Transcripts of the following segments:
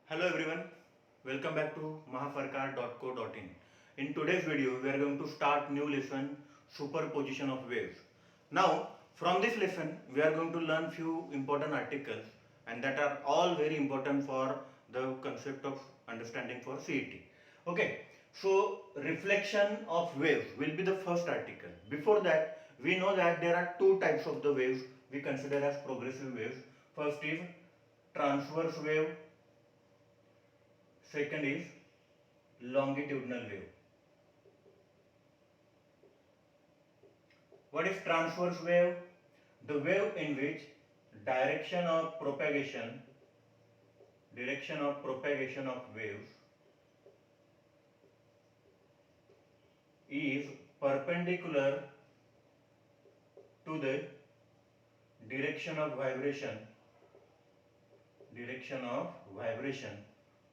Hello everyone, welcome back to mahafarkar.co.in. In today's video, we are going to start new lesson, Superposition of waves. Now, from this lesson, we are going to learn few important articles and that are all very important for the concept of understanding for CET. Okay, so reflection of waves will be the first article. Before that, we know that there are two types of the waves we consider as progressive waves. First is transverse wave. Second is longitudinal wave. What is transverse wave? The wave in which direction of propagation of waves is perpendicular to the direction of vibration,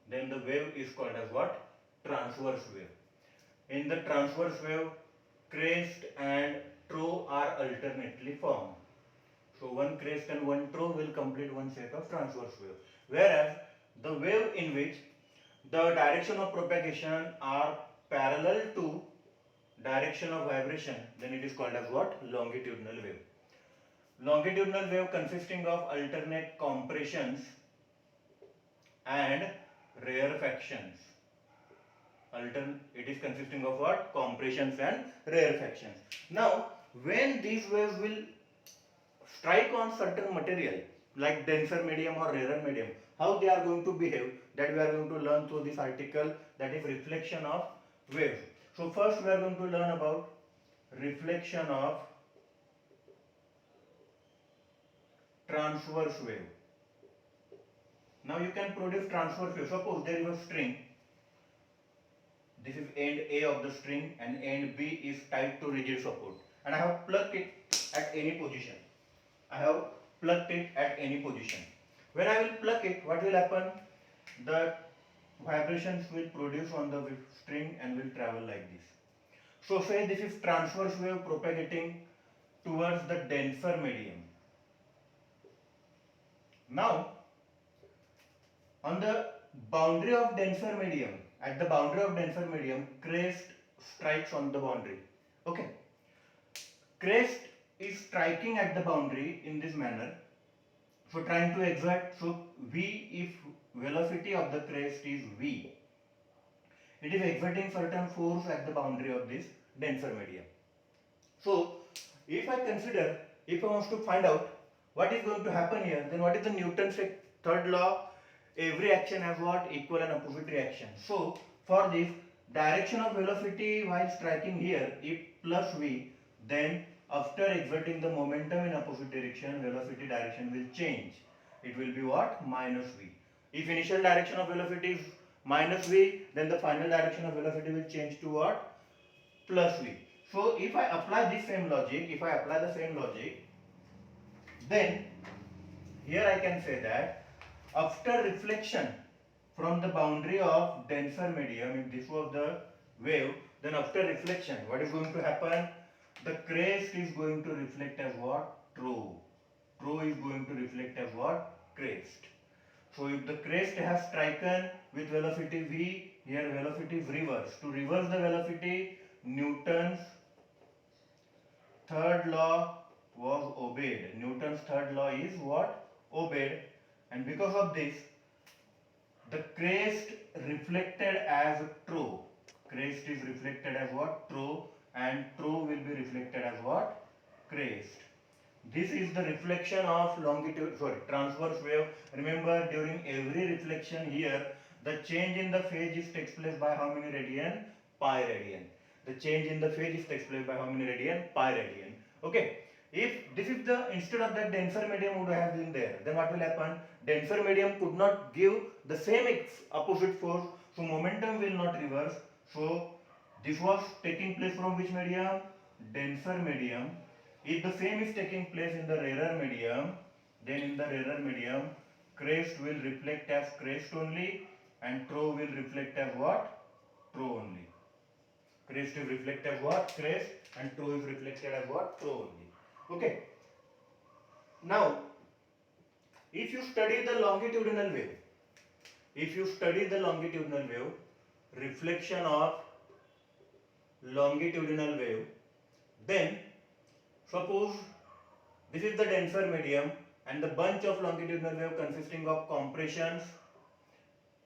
then the wave is called as what? Transverse wave. In the transverse wave, crest and trough are alternately formed. So one crest and one trough will complete one set of transverse wave. Whereas the wave in which the direction of propagation are parallel to direction of vibration, then it is called as what? Longitudinal wave. Longitudinal wave consisting of alternate compressions and rarefactions. It is consisting of what? Compressions and rarefactions. Now, when these waves will strike on certain material like denser medium or rarer medium, how they are going to behave, that we are going to learn through this article, that is reflection of waves. So first we are going to learn about reflection of transverse wave. Now you can produce transverse wave. Suppose there is a string. This is end A of the string and end B is tied to rigid support, and I have plucked it at any position. When I will pluck it, what will happen? The vibrations will produce on the string and will travel like this. So say this is transverse wave propagating towards the denser medium. Now, on the boundary of denser medium, crest strikes on the boundary. Okay. Crest is striking at the boundary in this manner. So trying to exert, so V, if velocity of the crest is V, it is exerting certain force at the boundary of this denser medium. So if I want to find out what is going to happen here, then what is the Newton's third law? Every action has what? Equal and opposite reaction. So for this, direction of velocity while striking here, if plus V, then after exerting the momentum in opposite direction, velocity direction will change. It will be what? Minus V. If initial direction of velocity is minus V, then the final direction of velocity will change to what? Plus V. So if I apply the same logic, then here I can say that after reflection from the boundary of denser medium, if this was the wave, then after reflection, what is going to happen? The crest is going to reflect as what? Trough. Trough is going to reflect as what? Crest. So if the crest has striken with velocity V, here velocity is reversed. To reverse the velocity, Newton's third law was obeyed. Newton's third law is what? Obeyed. And because of this, the crest reflected as trough. Crest is reflected as what? Trough, and trough will be reflected as what? Crest. This is the reflection of transverse wave. Remember, during every reflection here, the change in the phase takes place by how many radian? Pi radian. The change in the phase takes place by how many radian? Pi radian. Okay. If this is the, instead of that, denser medium would have been there, then what will happen? Denser medium could not give the same opposite force, so momentum will not reverse. So this was taking place from which medium? Denser medium. If the same is taking place in the rarer medium, then in the rarer medium, crest will reflect as crest only and trough will reflect as what? Trough only. Crest is reflected as what? Crest, and trough is reflected as what? Trough only. Okay. Now, if you study the longitudinal wave, if you study the longitudinal wave, reflection of longitudinal wave, then suppose this is the denser medium and the bunch of longitudinal wave consisting of compressions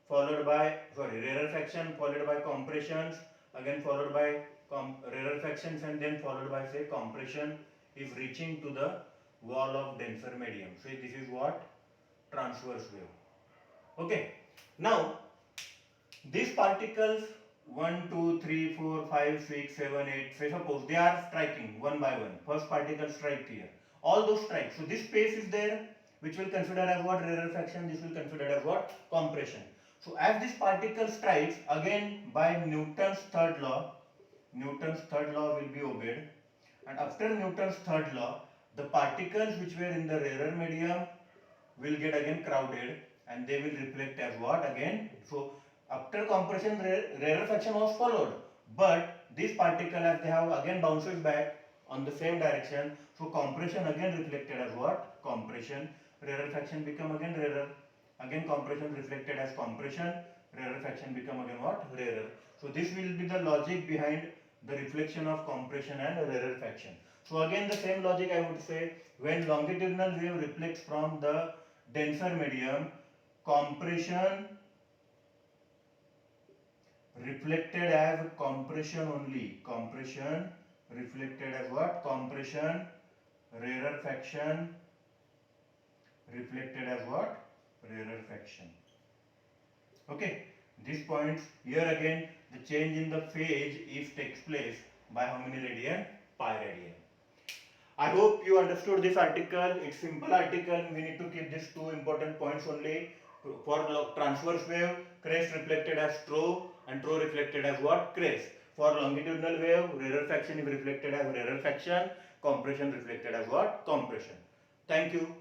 followed by rarefaction followed by compressions, again followed by rarefactions, and then followed by say compression is reaching to the wall of denser medium. So this is what transverse wave. Okay, now these particles 1, 2, 3, 4, 5, 6, 7, 8, say suppose they are striking one by one. First particle strike here. All those strikes. So this space is there, which will consider as what rarefaction, this will consider as what compression. So as this particle strikes, again by Newton's third law will be obeyed, and after Newton's third law, the particles which were in the rarer medium will get again crowded and they will reflect as what again. So after compression, rarefaction was followed, but this particle, as they have again bounces back on the same direction, so compression again reflected as what compression, rarefaction become again rarer, again compression reflected as compression, rarefaction become again what rarer. So this will be the logic behind the reflection of compression and rarefaction. So again the same logic I would say, when longitudinal wave reflects from the denser medium, compression reflected as compression only, compression reflected as what compression, rarefaction reflected as what rarefaction. Okay, these points here again, the change in the phase is takes place by how many radian? Pi radian. I hope you understood this article. It's simple article. We need to keep these two important points only. For transverse wave, crest reflected as trough and trough reflected as what? Crest. For longitudinal wave, rarefaction is reflected as rarefaction, compression reflected as what? Compression. Thank you.